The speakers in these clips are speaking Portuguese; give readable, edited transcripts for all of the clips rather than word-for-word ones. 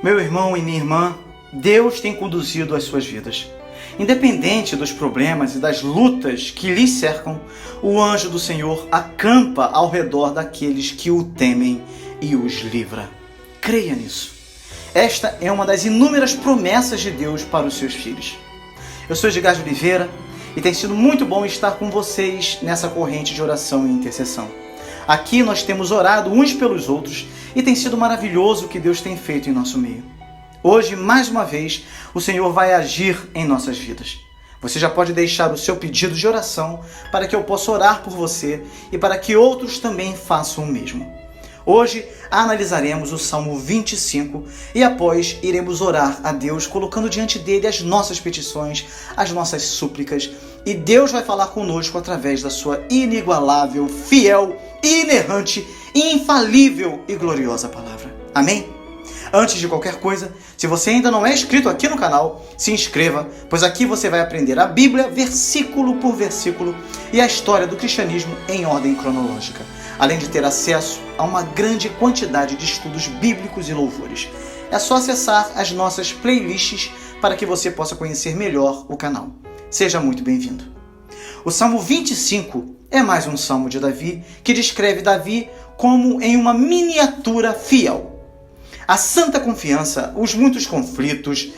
Meu irmão e minha irmã, Deus tem conduzido as suas vidas. Independente dos problemas e das lutas que lhes cercam, o anjo do Senhor acampa ao redor daqueles que o temem e os livra. Creia nisso. Esta é uma das inúmeras promessas de Deus para os seus filhos. Eu sou Edgar de Oliveira e tem sido muito bom estar com vocês nessa corrente de oração e intercessão. Aqui nós temos orado uns pelos outros e tem sido maravilhoso o que Deus tem feito em nosso meio. Hoje, mais uma vez, o Senhor vai agir em nossas vidas. Você já pode deixar o seu pedido de oração para que eu possa orar por você e para que outros também façam o mesmo. Hoje analisaremos o Salmo 25 e após iremos orar a Deus colocando diante dele as nossas petições, as nossas súplicas, e Deus vai falar conosco através da sua inigualável, fiel, inerrante, infalível e gloriosa palavra. Amém? Antes de qualquer coisa, se você ainda não é inscrito aqui no canal, se inscreva, pois aqui você vai aprender a Bíblia versículo por versículo e a história do cristianismo em ordem cronológica, além de ter acesso a uma grande quantidade de estudos bíblicos e louvores. É só acessar as nossas playlists para que você possa conhecer melhor o canal. Seja muito bem-vindo. O Salmo 25 é mais um salmo de Davi que descreve Davi como em uma miniatura fiel. A santa confiança, os muitos conflitos,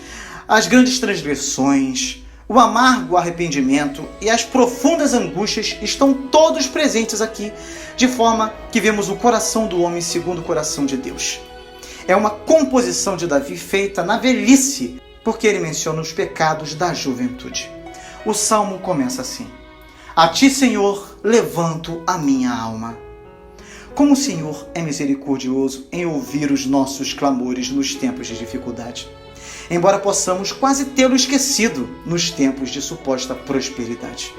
as grandes transgressões, o amargo arrependimento e as profundas angústias estão todos presentes aqui, de forma que vemos o coração do homem segundo o coração de Deus. É uma composição de Davi feita na velhice, porque ele menciona os pecados da juventude. O salmo começa assim: A ti, Senhor, levanto a minha alma. Como o Senhor é misericordioso em ouvir os nossos clamores nos tempos de dificuldade, embora possamos quase tê-lo esquecido nos tempos de suposta prosperidade.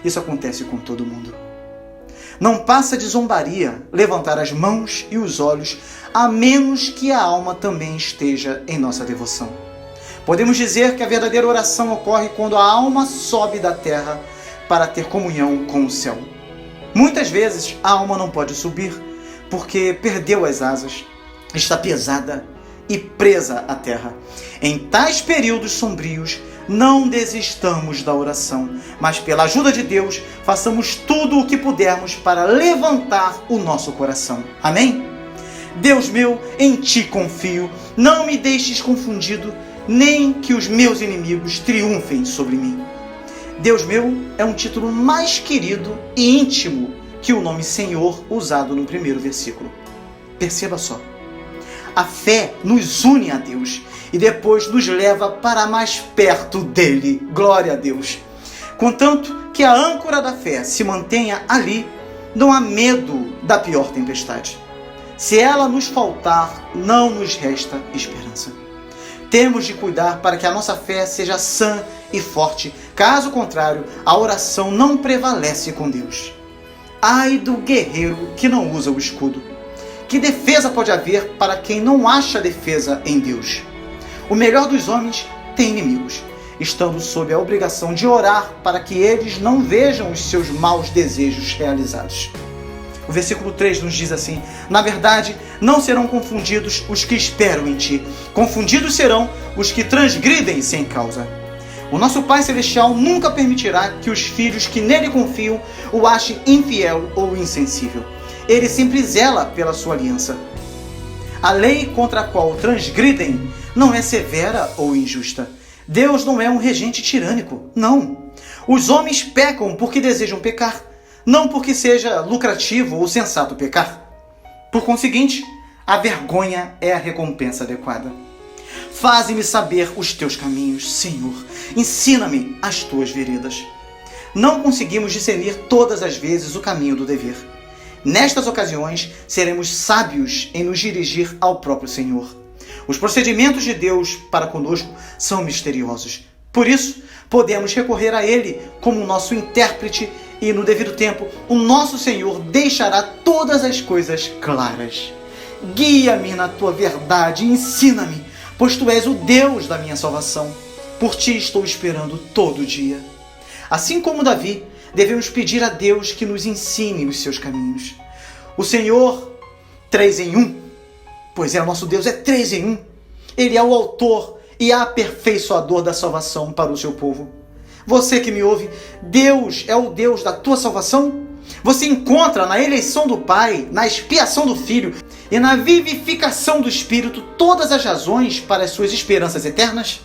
Isso acontece com todo mundo. Não passa de zombaria levantar as mãos e os olhos, a menos que a alma também esteja em nossa devoção. Podemos dizer que a verdadeira oração ocorre quando a alma sobe da terra para ter comunhão com o céu. Muitas vezes a alma não pode subir porque perdeu as asas, está pesada e presa à terra. Em tais períodos sombrios, não desistamos da oração, mas pela ajuda de Deus, façamos tudo o que pudermos para levantar o nosso coração. Amém? Deus meu, em ti confio, não me deixes confundido, nem que os meus inimigos triunfem sobre mim. Deus meu é um título mais querido e íntimo que o nome Senhor usado no primeiro versículo. Perceba só. A fé nos une a Deus e depois nos leva para mais perto dele. Glória a Deus. Contanto que a âncora da fé se mantenha ali, não há medo da pior tempestade. Se ela nos faltar, não nos resta esperança. Temos de cuidar para que a nossa fé seja sã e forte. Caso contrário, a oração não prevalece com Deus. Ai do guerreiro que não usa o escudo. Que defesa pode haver para quem não acha defesa em Deus? O melhor dos homens tem inimigos, estando sob a obrigação de orar para que eles não vejam os seus maus desejos realizados. O versículo 3 nos diz assim: Na verdade, não serão confundidos os que esperam em ti. Confundidos serão os que transgridem sem causa. O nosso Pai Celestial nunca permitirá que os filhos que nele confiam o achem infiel ou insensível. Ele sempre zela pela sua aliança. A lei contra a qual transgridem não é severa ou injusta. Deus não é um regente tirânico, não. Os homens pecam porque desejam pecar, não porque seja lucrativo ou sensato pecar. Por conseguinte, a vergonha é a recompensa adequada. Faze-me saber os teus caminhos, Senhor. Ensina-me as tuas veredas. Não conseguimos discernir todas as vezes o caminho do dever. Nestas ocasiões, seremos sábios em nos dirigir ao próprio Senhor. Os procedimentos de Deus para conosco são misteriosos. Por isso, podemos recorrer a Ele como nosso intérprete e, no devido tempo, o nosso Senhor deixará todas as coisas claras. Guia-me na tua verdade e ensina-me, pois tu és o Deus da minha salvação. Por ti estou esperando todo dia. Assim como Davi, devemos pedir a Deus que nos ensine os seus caminhos. O Senhor, 3 em 1, pois é, o nosso Deus é 3 em 1. Ele é o autor e aperfeiçoador da salvação para o seu povo. Você que me ouve, Deus é o Deus da tua salvação? Você encontra na eleição do Pai, na expiação do Filho e na vivificação do Espírito todas as razões para as suas esperanças eternas?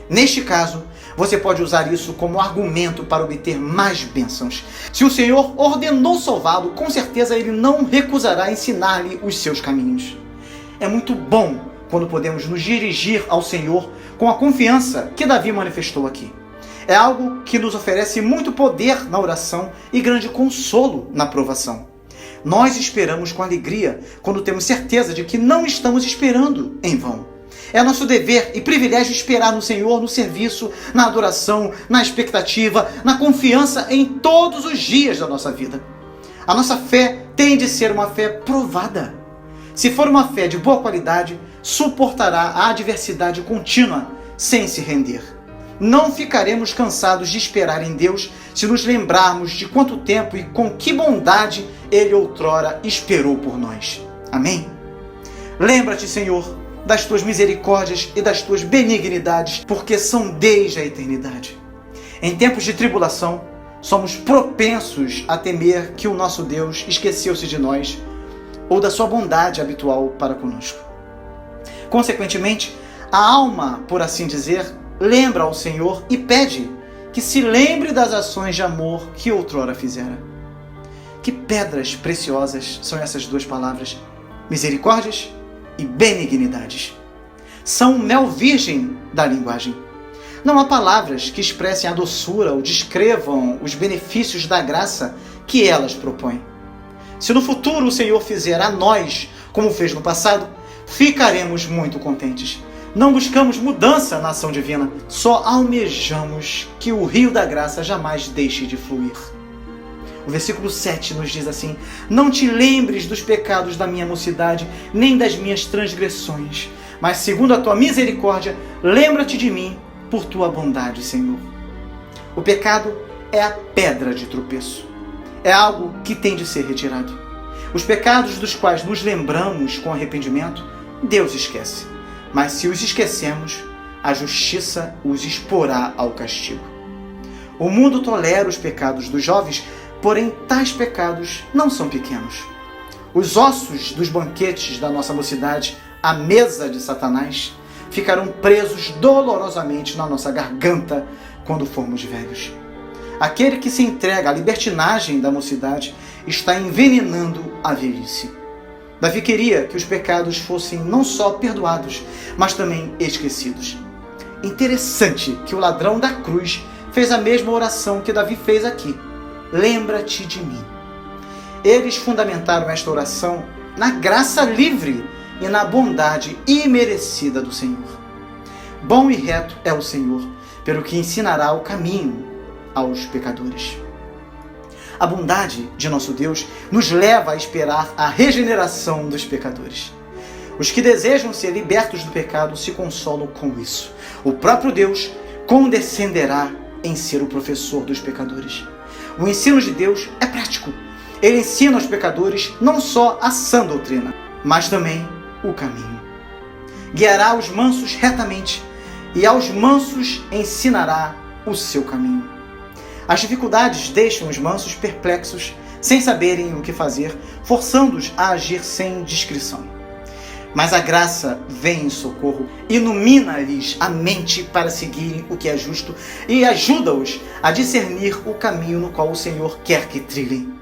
Neste caso, você pode usar isso como argumento para obter mais bênçãos. Se o Senhor ordenou salvá-lo, com certeza Ele não recusará ensinar-lhe os seus caminhos. É muito bom quando podemos nos dirigir ao Senhor com a confiança que Davi manifestou aqui. É algo que nos oferece muito poder na oração e grande consolo na provação. Nós esperamos com alegria quando temos certeza de que não estamos esperando em vão. É nosso dever e privilégio esperar no Senhor, no serviço, na adoração, na expectativa, na confiança em todos os dias da nossa vida. A nossa fé tem de ser uma fé provada. Se for uma fé de boa qualidade, suportará a adversidade contínua sem se render. Não ficaremos cansados de esperar em Deus se nos lembrarmos de quanto tempo e com que bondade Ele outrora esperou por nós. Amém? Lembra-te, Senhor, das tuas misericórdias e das tuas benignidades, porque são desde a eternidade. Em tempos de tribulação, somos propensos a temer que o nosso Deus esqueceu-se de nós ou da sua bondade habitual para conosco. Consequentemente, a alma, por assim dizer, lembra ao Senhor e pede que se lembre das ações de amor que outrora fizera. Que pedras preciosas são essas duas palavras, misericórdias e benignidades. São mel virgem da linguagem. Não há palavras que expressem a doçura ou descrevam os benefícios da graça que elas propõem. Se no futuro o Senhor fizer a nós como fez no passado, ficaremos muito contentes. Não buscamos mudança na ação divina, só almejamos que o rio da graça jamais deixe de fluir. O versículo 7 nos diz assim: não te lembres dos pecados da minha mocidade, nem das minhas transgressões, mas segundo a tua misericórdia, lembra-te de mim por tua bondade, Senhor. O pecado é a pedra de tropeço. É algo que tem de ser retirado. Os pecados dos quais nos lembramos com arrependimento, Deus esquece. Mas se os esquecemos, a justiça os exporá ao castigo. O mundo tolera os pecados dos jovens, porém tais pecados não são pequenos. Os ossos dos banquetes da nossa mocidade, à mesa de Satanás, ficarão presos dolorosamente na nossa garganta quando formos velhos. Aquele que se entrega à libertinagem da mocidade está envenenando a velhice. Davi queria que os pecados fossem não só perdoados, mas também esquecidos. Interessante que o ladrão da cruz fez a mesma oração que Davi fez aqui. Lembra-te de mim. Eles fundamentaram esta oração na graça livre e na bondade imerecida do Senhor. Bom e reto é o Senhor, pelo que ensinará o caminho aos pecadores. A bondade de nosso Deus nos leva a esperar a regeneração dos pecadores. Os que desejam ser libertos do pecado se consolam com isso. O próprio Deus condescenderá em ser o professor dos pecadores. O ensino de Deus é prático. Ele ensina aos pecadores não só a sã doutrina, mas também o caminho. Guiará os mansos retamente e aos mansos ensinará o seu caminho. As dificuldades deixam os mansos perplexos, sem saberem o que fazer, forçando-os a agir sem discrição. Mas a graça vem em socorro, ilumina-lhes a mente para seguirem o que é justo e ajuda-os a discernir o caminho no qual o Senhor quer que trilhem.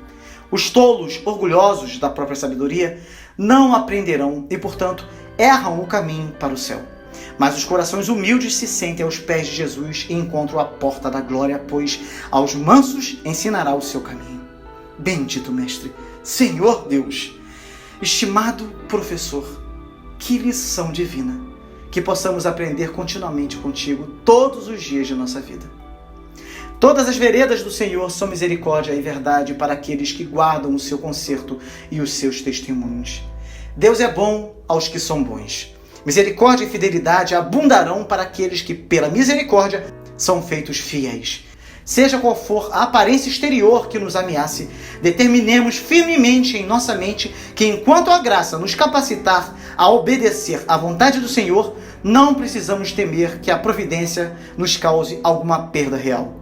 Os tolos, orgulhosos da própria sabedoria, não aprenderão e, portanto, erram o caminho para o céu. Mas os corações humildes se sentem aos pés de Jesus e encontram a porta da glória, pois aos mansos ensinará o seu caminho. Bendito Mestre, Senhor Deus, estimado professor, que lição divina, que possamos aprender continuamente contigo todos os dias de nossa vida. Todas as veredas do Senhor são misericórdia e verdade para aqueles que guardam o seu conserto e os seus testemunhos. Deus é bom aos que são bons. Misericórdia e fidelidade abundarão para aqueles que, pela misericórdia, são feitos fiéis. Seja qual for a aparência exterior que nos ameace, determinemos firmemente em nossa mente que, enquanto a graça nos capacitar a obedecer à vontade do Senhor, não precisamos temer que a providência nos cause alguma perda real.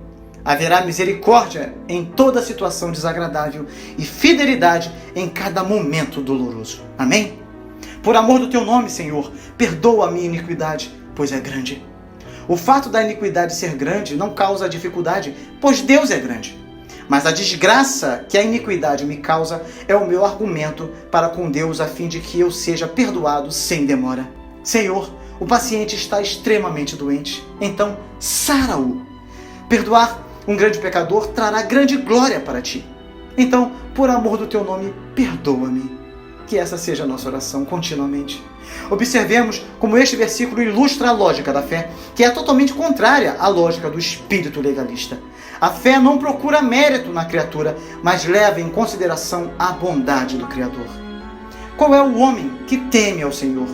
Haverá misericórdia em toda situação desagradável e fidelidade em cada momento doloroso. Amém? Por amor do teu nome, Senhor, perdoa a minha iniquidade, pois é grande. O fato da iniquidade ser grande não causa dificuldade, pois Deus é grande. Mas a desgraça que a iniquidade me causa é o meu argumento para com Deus, a fim de que eu seja perdoado sem demora. Senhor, o paciente está extremamente doente, então sara-o. Perdoar um grande pecador trará grande glória para ti. Então, por amor do teu nome, perdoa-me. Que essa seja a nossa oração continuamente. Observemos como este versículo ilustra a lógica da fé, que é totalmente contrária à lógica do espírito legalista. A fé não procura mérito na criatura, mas leva em consideração a bondade do Criador. Qual é o homem que teme ao Senhor?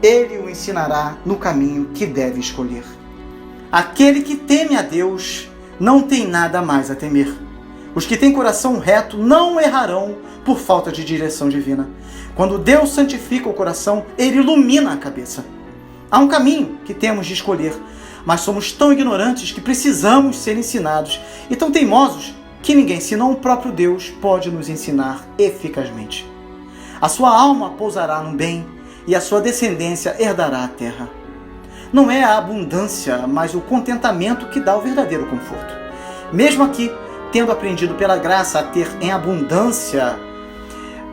Ele o ensinará no caminho que deve escolher. Aquele que teme a Deus não tem nada mais a temer. Os que têm coração reto não errarão por falta de direção divina. Quando Deus santifica o coração, Ele ilumina a cabeça. Há um caminho que temos de escolher, mas somos tão ignorantes que precisamos ser ensinados e tão teimosos que ninguém, senão o próprio Deus, pode nos ensinar eficazmente. A sua alma pousará no bem e a sua descendência herdará a terra. Não é a abundância, mas o contentamento que dá o verdadeiro conforto. Mesmo aqui, tendo aprendido pela graça a ter em abundância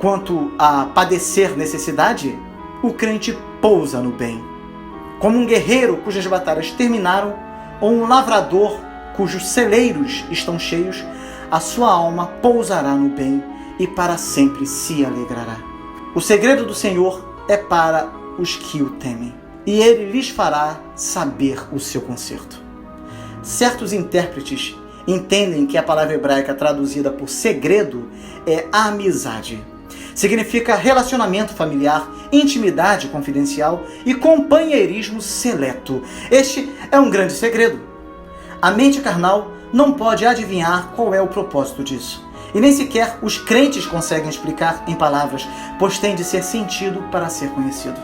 quanto a padecer necessidade, o crente pousa no bem. Como um guerreiro cujas batalhas terminaram, ou um lavrador cujos celeiros estão cheios, a sua alma pousará no bem e para sempre se alegrará. O segredo do Senhor é para os que o temem, e Ele lhes fará saber o seu conserto. Certos intérpretes entendem que a palavra hebraica traduzida por segredo é amizade. Significa relacionamento familiar, intimidade confidencial e companheirismo seleto. Este é um grande segredo. A mente carnal não pode adivinhar qual é o propósito disso. E nem sequer os crentes conseguem explicar em palavras, pois tem de ser sentido para ser conhecido.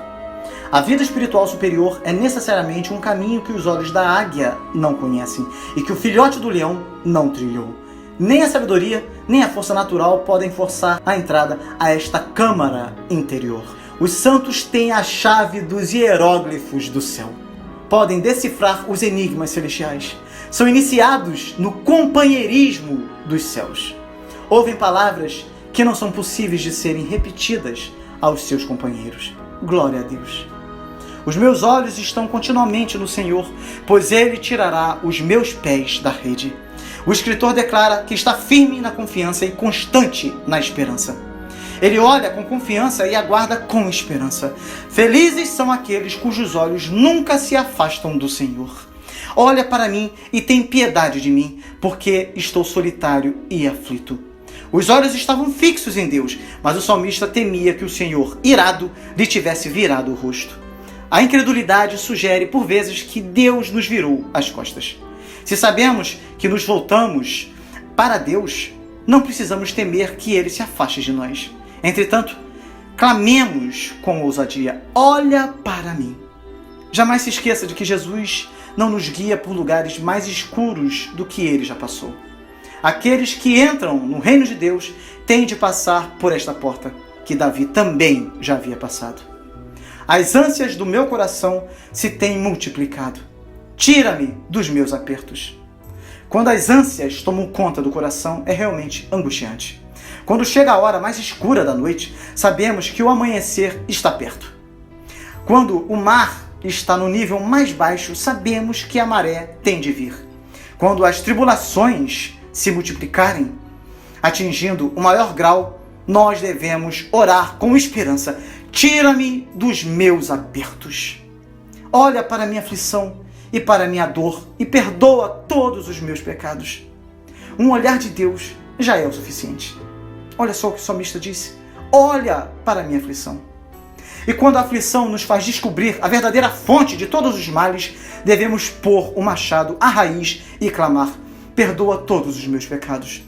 A vida espiritual superior é necessariamente um caminho que os olhos da águia não conhecem e que o filhote do leão não trilhou. Nem a sabedoria, nem a força natural podem forçar a entrada a esta câmara interior. Os santos têm a chave dos hieróglifos do céu. Podem decifrar os enigmas celestiais. São iniciados no companheirismo dos céus. Ouvem palavras que não são possíveis de serem repetidas aos seus companheiros. Glória a Deus. Os meus olhos estão continuamente no Senhor, pois Ele tirará os meus pés da rede. O escritor declara que está firme na confiança e constante na esperança. Ele olha com confiança e aguarda com esperança. Felizes são aqueles cujos olhos nunca se afastam do Senhor. Olha para mim e tem piedade de mim, porque estou solitário e aflito. Os olhos estavam fixos em Deus, mas o salmista temia que o Senhor, irado, lhe tivesse virado o rosto. A incredulidade sugere, por vezes, que Deus nos virou as costas. Se sabemos que nos voltamos para Deus, não precisamos temer que Ele se afaste de nós. Entretanto, clamemos com ousadia: olha para mim. Jamais se esqueça de que Jesus não nos guia por lugares mais escuros do que Ele já passou. Aqueles que entram no reino de Deus têm de passar por esta porta, que Davi também já havia passado. As ânsias do meu coração se têm multiplicado. Tira-me dos meus apertos. Quando as ânsias tomam conta do coração, é realmente angustiante. Quando chega a hora mais escura da noite, sabemos que o amanhecer está perto. Quando o mar está no nível mais baixo, sabemos que a maré tem de vir. Quando as tribulações se multiplicarem, atingindo o maior grau, nós devemos orar com esperança: tira-me dos meus apertos. Olha para a minha aflição e para a minha dor e perdoa todos os meus pecados. Um olhar de Deus já é o suficiente. Olha só o que o salmista disse: olha para a minha aflição. E quando a aflição nos faz descobrir a verdadeira fonte de todos os males, devemos pôr o machado à raiz e clamar: perdoa todos os meus pecados.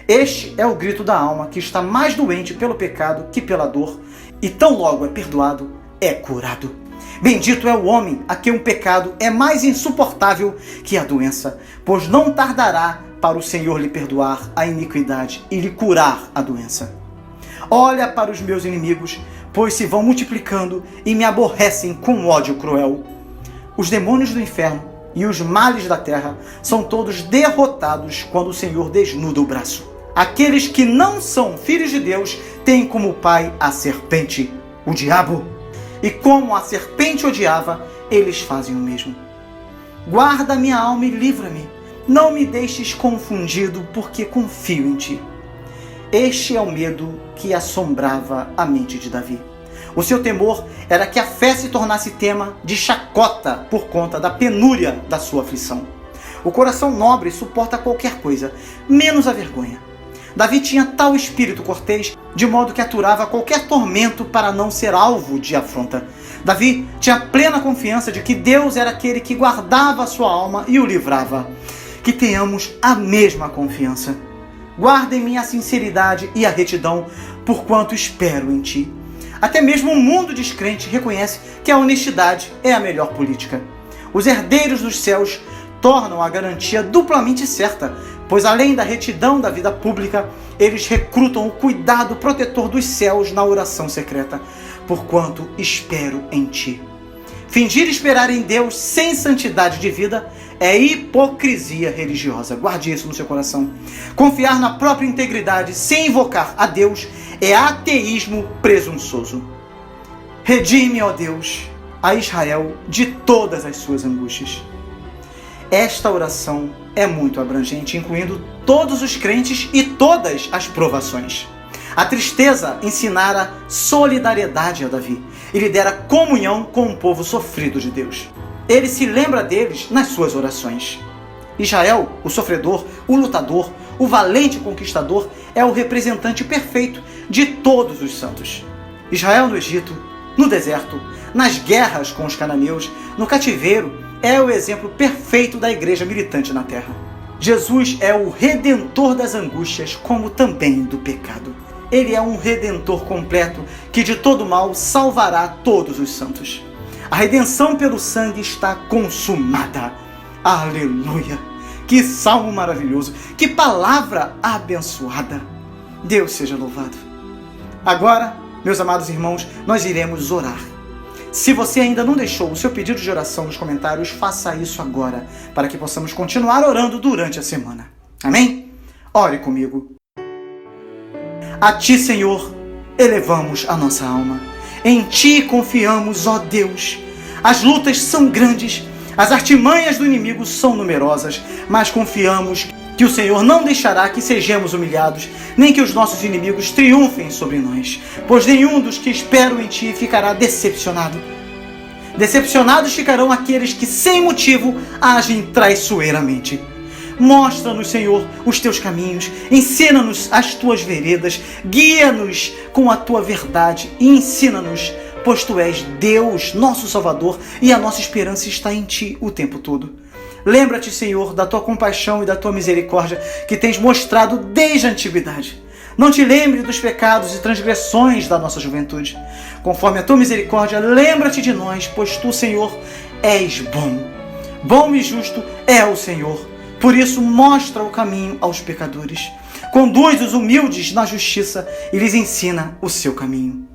Este é o grito da alma que está mais doente pelo pecado que pela dor, e tão logo é perdoado, é curado. Bendito é o homem a quem o pecado é mais insuportável que a doença, pois não tardará para o Senhor lhe perdoar a iniquidade e lhe curar a doença. Olha para os meus inimigos, pois se vão multiplicando e me aborrecem com ódio cruel. Os demônios do inferno e os males da terra são todos derrotados quando o Senhor desnuda o braço. Aqueles que não são filhos de Deus têm como pai a serpente, o diabo. E como a serpente odiava, eles fazem o mesmo. Guarda minha alma e livra-me. Não me deixes confundido, porque confio em ti. Este é o medo que assombrava a mente de Davi. O seu temor era que a fé se tornasse tema de chacota por conta da penúria da sua aflição. O coração nobre suporta qualquer coisa, menos a vergonha. Davi tinha tal espírito cortês, de modo que aturava qualquer tormento para não ser alvo de afronta. Davi tinha plena confiança de que Deus era aquele que guardava a sua alma e o livrava. Que tenhamos a mesma confiança. Guarda em mim a sinceridade e a retidão, porquanto espero em ti. Até mesmo o mundo descrente reconhece que a honestidade é a melhor política. Os herdeiros dos céus tornam a garantia duplamente certa, pois além da retidão da vida pública, eles recrutam o cuidado protetor dos céus na oração secreta, porquanto espero em ti. Fingir esperar em Deus sem santidade de vida é hipocrisia religiosa. Guarde isso no seu coração. Confiar na própria integridade sem invocar a Deus é ateísmo presunçoso. Redime, ó Deus, a Israel de todas as suas angústias. Esta oração é muito abrangente, incluindo todos os crentes e todas as provações. A tristeza ensinara solidariedade a Davi e lhe dera comunhão com o povo sofrido de Deus. Ele se lembra deles nas suas orações. Israel, o sofredor, o lutador, o valente conquistador, é o representante perfeito de todos os santos. Israel no Egito, no deserto, nas guerras com os cananeus, no cativeiro, é o exemplo perfeito da igreja militante na terra. Jesus é o redentor das angústias, como também do pecado. Ele é um redentor completo que de todo mal salvará todos os santos. A redenção pelo sangue está consumada. Aleluia! Que salmo maravilhoso! Que palavra abençoada! Deus seja louvado. Agora, meus amados irmãos, nós iremos orar. Se você ainda não deixou o seu pedido de oração nos comentários, faça isso agora, para que possamos continuar orando durante a semana. Amém? Ore comigo. A Ti, Senhor, elevamos a nossa alma. Em Ti confiamos, ó Deus. As lutas são grandes, as artimanhas do inimigo são numerosas, mas confiamos que o Senhor não deixará que sejamos humilhados, nem que os nossos inimigos triunfem sobre nós, pois nenhum dos que esperam em Ti ficará decepcionado. Decepcionados ficarão aqueles que sem motivo agem traiçoeiramente. Mostra-nos, Senhor, os Teus caminhos, ensina-nos as Tuas veredas, guia-nos com a Tua verdade e ensina-nos, pois Tu és Deus, nosso Salvador, e a nossa esperança está em Ti o tempo todo. Lembra-te, Senhor, da Tua compaixão e da Tua misericórdia que tens mostrado desde a antiguidade. Não te lembre dos pecados e transgressões da nossa juventude. Conforme a Tua misericórdia, lembra-te de nós, pois Tu, Senhor, és bom. Bom e justo é o Senhor. Por isso, mostra o caminho aos pecadores. Conduz os humildes na justiça e lhes ensina o seu caminho.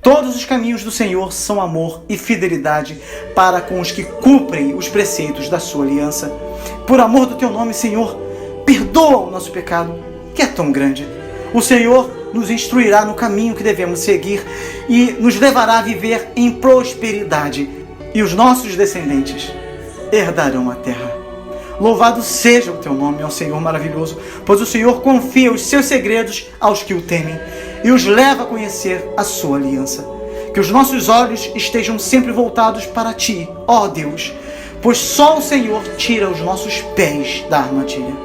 Todos os caminhos do Senhor são amor e fidelidade para com os que cumprem os preceitos da sua aliança. Por amor do Teu nome, Senhor, perdoa o nosso pecado, que é tão grande. O Senhor nos instruirá no caminho que devemos seguir e nos levará a viver em prosperidade, e os nossos descendentes herdarão a terra. Louvado seja o Teu nome, ó Senhor maravilhoso, pois o Senhor confia os seus segredos aos que o temem e os leva a conhecer a sua aliança. Que os nossos olhos estejam sempre voltados para Ti, ó Deus, pois só o Senhor tira os nossos pés da armadilha.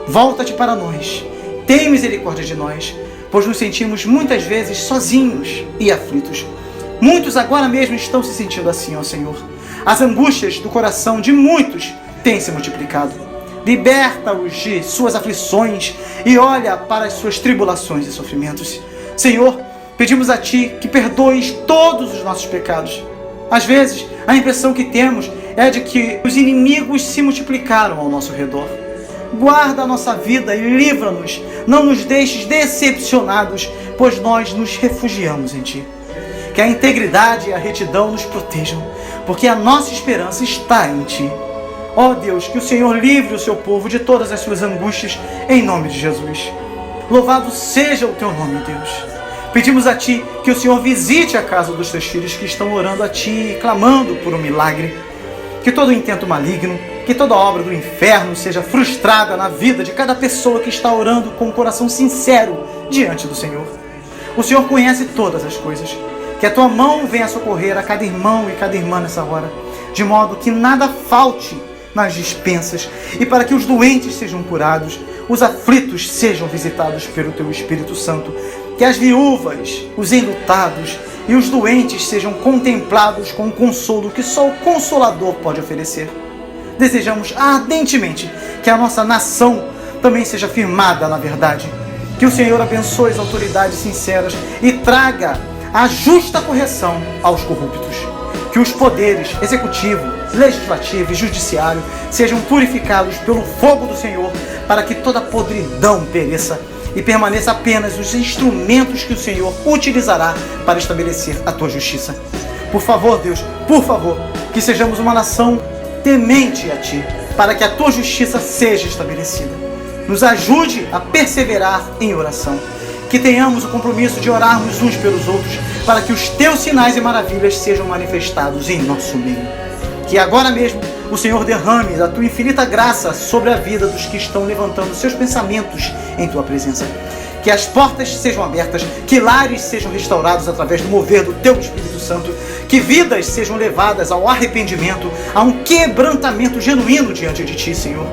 Volta-te para nós, tem misericórdia de nós, pois nos sentimos muitas vezes sozinhos e aflitos. Muitos agora mesmo estão se sentindo assim, ó Senhor. As angústias do coração de muitos têm se multiplicado. Liberta-os de suas aflições e olha para as suas tribulações e sofrimentos. Senhor, pedimos a Ti que perdoes todos os nossos pecados. Às vezes, a impressão que temos é de que os inimigos se multiplicaram ao nosso redor. Guarda a nossa vida e livra-nos. Não nos deixes decepcionados, pois nós nos refugiamos em Ti. Que a integridade e a retidão nos protejam, porque a nossa esperança está em Ti. Ó Deus, que o Senhor livre o seu povo de todas as suas angústias, em nome de Jesus. Louvado seja o Teu nome, Deus. Pedimos a Ti que o Senhor visite a casa dos Teus filhos que estão orando a Ti e clamando por um milagre. Que todo intento maligno, que toda obra do inferno seja frustrada na vida de cada pessoa que está orando com um coração sincero diante do Senhor. O Senhor conhece todas as coisas. Que a Tua mão venha socorrer a cada irmão e cada irmã nessa hora, de modo que nada falte nas despensas, e para que os doentes sejam curados, os aflitos sejam visitados pelo Teu Espírito Santo, que as viúvas, os enlutados e os doentes sejam contemplados com o consolo que só o Consolador pode oferecer. Desejamos ardentemente que a nossa nação também seja firmada na verdade, que o Senhor abençoe as autoridades sinceras e traga a justa correção aos corruptos. Que os poderes executivo, legislativo e judiciário sejam purificados pelo fogo do Senhor, para que toda podridão pereça e permaneça apenas os instrumentos que o Senhor utilizará para estabelecer a Tua justiça. Por favor, Deus, por favor, que sejamos uma nação temente a Ti, para que a Tua justiça seja estabelecida. Nos ajude a perseverar em oração. Que tenhamos o compromisso de orarmos uns pelos outros, para que os Teus sinais e maravilhas sejam manifestados em nosso meio. Que agora mesmo o Senhor derrame da Tua infinita graça sobre a vida dos que estão levantando seus pensamentos em Tua presença. Que as portas sejam abertas, que lares sejam restaurados através do mover do Teu Espírito Santo, que vidas sejam levadas ao arrependimento, a um quebrantamento genuíno diante de Ti, Senhor.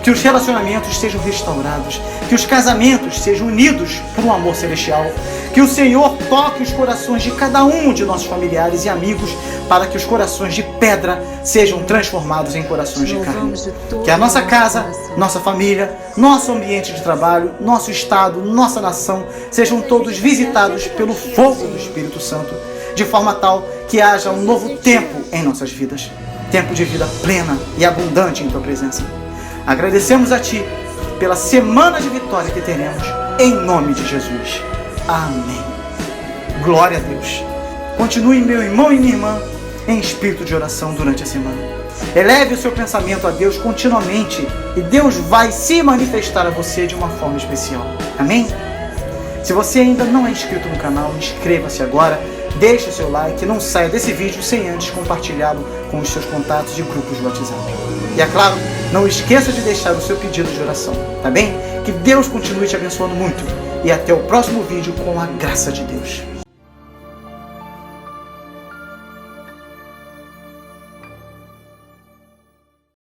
Que os relacionamentos sejam restaurados, que os casamentos sejam unidos por um amor celestial, que o Senhor toque os corações de cada um de nossos familiares e amigos, para que os corações de pedra sejam transformados em corações de carne. Que a nossa casa, nossa família, nosso ambiente de trabalho, nosso estado, nossa nação, sejam todos visitados pelo fogo do Espírito Santo, de forma tal que haja um novo tempo em nossas vidas, tempo de vida plena e abundante em Tua presença. Agradecemos a Ti pela semana de vitória que teremos, em nome de Jesus. Amém. Glória a Deus. Continue, meu irmão e minha irmã, em espírito de oração durante a semana. Eleve o seu pensamento a Deus continuamente e Deus vai se manifestar a você de uma forma especial. Amém? Se você ainda não é inscrito no canal, inscreva-se agora, deixe o seu like e não saia desse vídeo sem antes compartilhá-lo com os seus contatos e grupos de WhatsApp. E é claro, não esqueça de deixar o seu pedido de oração, tá bem? Que Deus continue te abençoando muito. E até o próximo vídeo com a graça de Deus.